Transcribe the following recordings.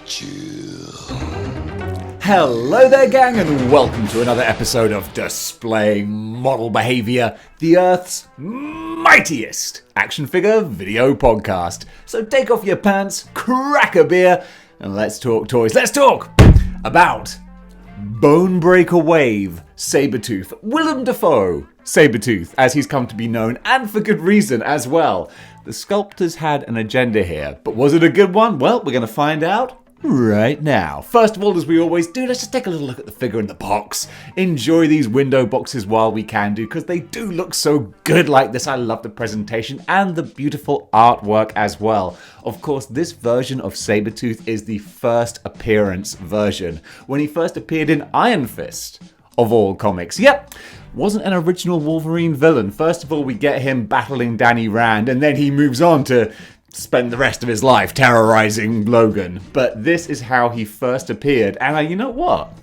chill. Hello there, gang, and welcome to another episode of Displaying Model Behaviour, the Earth's mightiest action figure video podcast. So take off your pants, crack a beer, and let's talk toys. Let's talk about Bonebreaker Wave Sabretooth, Willem Dafoe Sabretooth, as he's come to be known, and for good reason as well. The sculptors had an agenda here, but was it a good one? Well, we're going to find out right now. First of all, as we always do, let's just take a little look at the figure in the box. Enjoy these window boxes while we can do, because they do look so good like this. I love the presentation and the beautiful artwork as well. Of course, this version of Sabretooth is the first appearance version, when he first appeared in Iron Fist, of all comics. Yep, wasn't an original Wolverine villain. First of all, we get him battling Danny Rand, and then he moves on to spend the rest of his life terrorizing Logan. But this is how he first appeared, and you know what?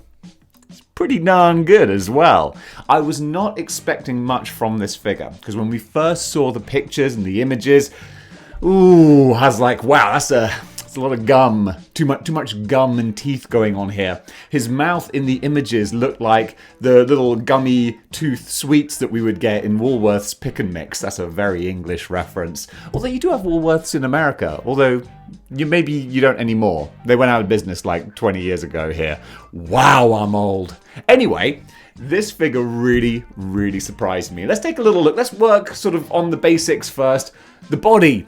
It's pretty darn good as well. I was not expecting much from this figure, because when we first saw the pictures and the images, I was like, wow, that's a lot of gum. Too much gum and teeth going on here. His mouth in the images looked like the little gummy tooth sweets that we would get in Woolworth's Pick and Mix. That's a very English reference. Although you do have Woolworths in America. Although maybe you don't anymore. They went out of business like 20 years ago here. Wow, I'm old. Anyway, this figure really, really surprised me. Let's take a little look. Let's work sort of on the basics first. The body.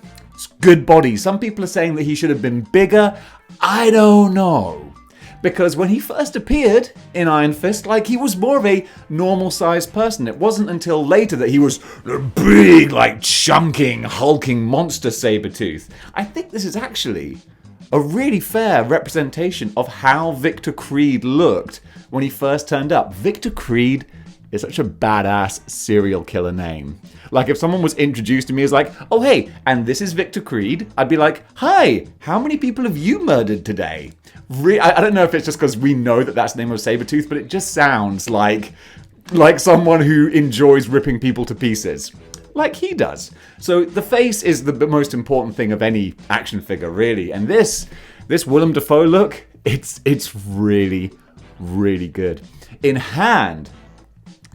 Good body. Some people are saying that he should have been bigger. I don't know. Because when he first appeared in Iron Fist, he was more of a normal sized person. It wasn't until later that he was the big, chunking, hulking monster Sabretooth. I think this is actually a really fair representation of how Victor Creed looked when he first turned up. Victor Creed is such a badass serial killer name. If someone was introduced to me as oh hey, and this is Victor Creed, I'd be like, hi, how many people have you murdered today? I don't know if it's just because we know that that's the name of Sabretooth, but it just sounds like someone who enjoys ripping people to pieces. Like he does. So the face is the most important thing of any action figure, really. And this Willem Dafoe look, it's really, really good. In hand,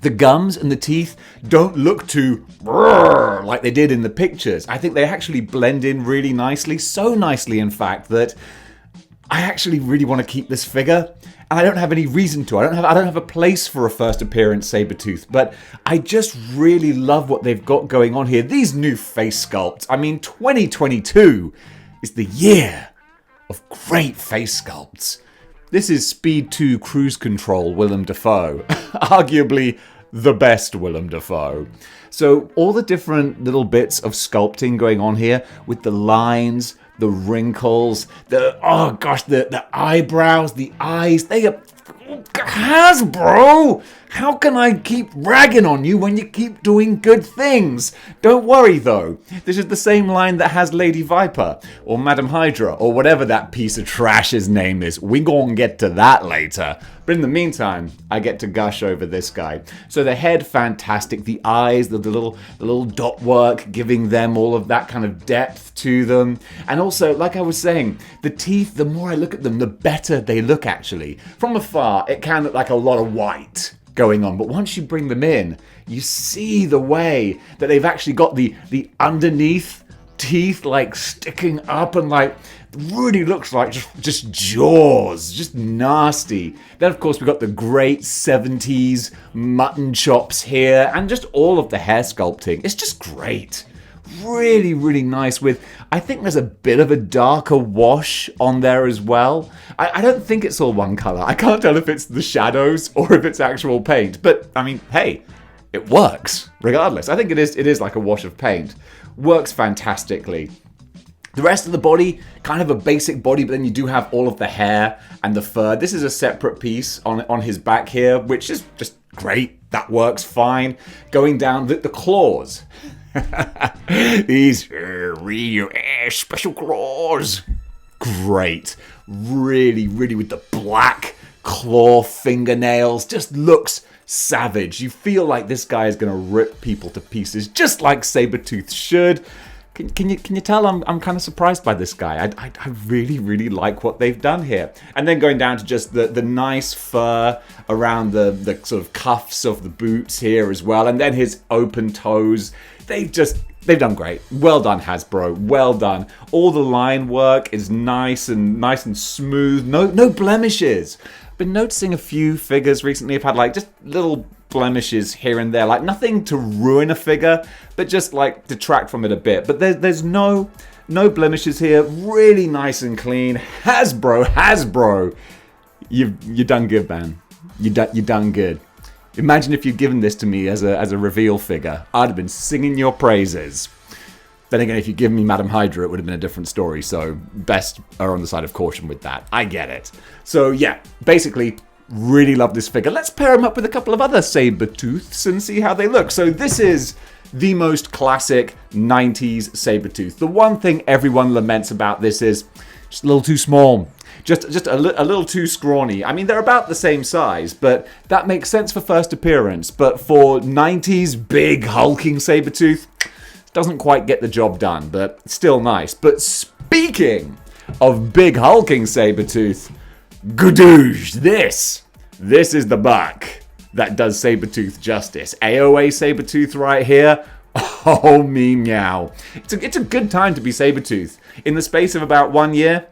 the gums and the teeth don't look too like they did in the pictures. I think they actually blend in really nicely. So nicely, in fact, that I actually really want to keep this figure. And I don't have any reason to. I don't have a place for a first appearance Sabretooth. But I just really love what they've got going on here. These new face sculpts. 2022 is the year of great face sculpts. This is Speed 2 Cruise Control Willem Dafoe. Arguably the best Willem Dafoe. So all the different little bits of sculpting going on here with the lines, the wrinkles, the eyebrows, the eyes, they are Hasbro! How can I keep ragging on you when you keep doing good things? Don't worry though, this is the same line that has Lady Viper, or Madam Hydra, or whatever that piece of trash's name is. We gon' get to that later. But in the meantime, I get to gush over this guy. So the head, fantastic. The eyes, the little dot work, giving them all of that kind of depth to them. And also, like I was saying, the teeth, the more I look at them, the better they look actually. From afar, it can look like a lot of white going on, but once you bring them in, you see the way that they've actually got the underneath teeth sticking up and really looks like just jaws, just nasty. Then of course we've got the great 70s mutton chops here, and just all of the hair sculpting. It's just great. Really, really nice with, I think there's a bit of a darker wash on there as well. I don't think it's all one color. I can't tell if it's the shadows or if it's actual paint. But, hey, it works regardless. I think it is like a wash of paint. Works fantastically. The rest of the body, kind of a basic body, but then you do have all of the hair and the fur. This is a separate piece on his back here, which is just great. That works fine. Going down the claws. These real special claws. Great. Really, really with the black claw fingernails. Just looks savage. You feel like this guy is going to rip people to pieces, just like Sabretooth should. Can you tell I'm kind of surprised by this guy? I really, really like what they've done here. And then going down to just the nice fur around the sort of cuffs of the boots here as well. And then his open toes. They've done great. Well done, Hasbro. Well done. All the line work is nice and smooth. No blemishes. Been noticing a few figures recently have had like just little blemishes here and there, like nothing to ruin a figure, but just like detract from it a bit. But there's no blemishes here. Really nice and clean. Hasbro, you done good, man. You done good. Imagine if you'd given this to me as a reveal figure. I'd have been singing your praises. Then again, if you'd given me Madam Hydra, it would have been a different story, so best are on the side of caution with that. I get it. So yeah, basically, really love this figure. Let's pair him up with a couple of other Sabretooths and see how they look. So this is the most classic 90s Sabretooth. The one thing everyone laments about this is just a little too small. Just a little too scrawny. I mean, they're about the same size, but that makes sense for first appearance. But for 90s big hulking Sabretooth, doesn't quite get the job done, but still nice. But speaking of big hulking Sabretooth, Goodoosh, this is the buck that does Sabretooth justice. AOA Sabretooth right here. Oh, me meow. It's a good time to be Sabretooth. In the space of about 1 year,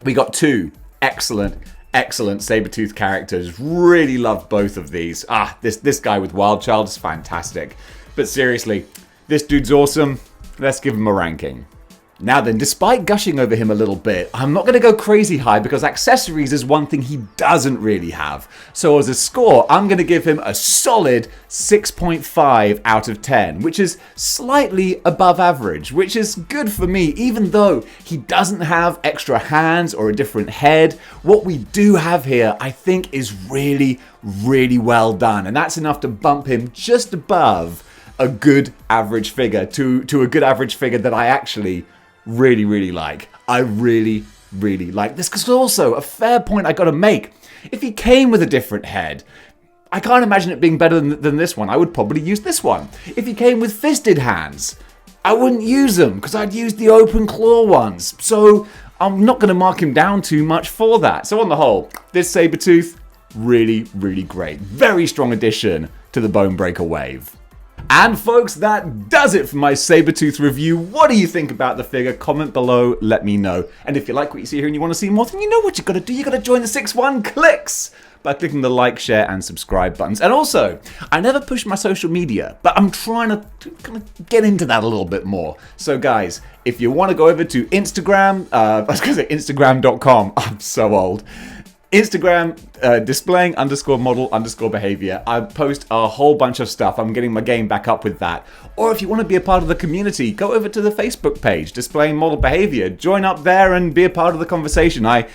we got two excellent Sabretooth characters. Really love both of these. This guy with Wild Child is fantastic. But seriously, this dude's awesome. Let's give him a ranking. Now then, despite gushing over him a little bit, I'm not going to go crazy high because accessories is one thing he doesn't really have. So as a score, I'm going to give him a solid 6.5 out of 10, which is slightly above average, which is good for me, even though he doesn't have extra hands or a different head. What we do have here, I think, is really, really well done, and that's enough to bump him just above a good average figure to a good average figure that I actually really, really like. I really, really like this, because also a fair point I gotta make. If he came with a different head, I can't imagine it being better than this one. I would probably use this one. If he came with fisted hands, I wouldn't use them because I'd use the open claw ones. So I'm not gonna mark him down too much for that. So on the whole, this Sabretooth, really, really great. Very strong addition to the Bonebreaker wave. And folks, that does it for my Sabretooth review. What do you think about the figure? Comment below, let me know. And if you like what you see here and you want to see more, then you know what you got to do. You got to join the 6-1 Clicks by clicking the like, share, and subscribe buttons. And also, I never push my social media, but I'm trying to kind of get into that a little bit more. So guys, if you want to go over to Instagram, I was going to say Instagram.com. I'm so old. Instagram, displaying_model_behavior. I post a whole bunch of stuff. I'm getting my game back up with that. Or if you want to be a part of the community, go over to the Facebook page, Displaying Model Behavior. Join up there and be a part of the conversation. I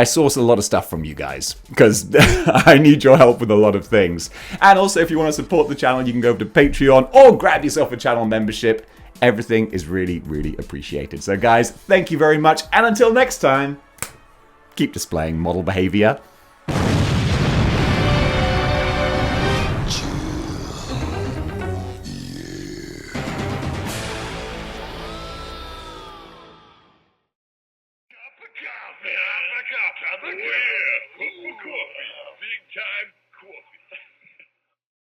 source a lot of stuff from you guys because I need your help with a lot of things. And also, if you want to support the channel, you can go over to Patreon or grab yourself a channel membership. Everything is really, really appreciated. So guys, thank you very much. And until next time, keep displaying model behavior.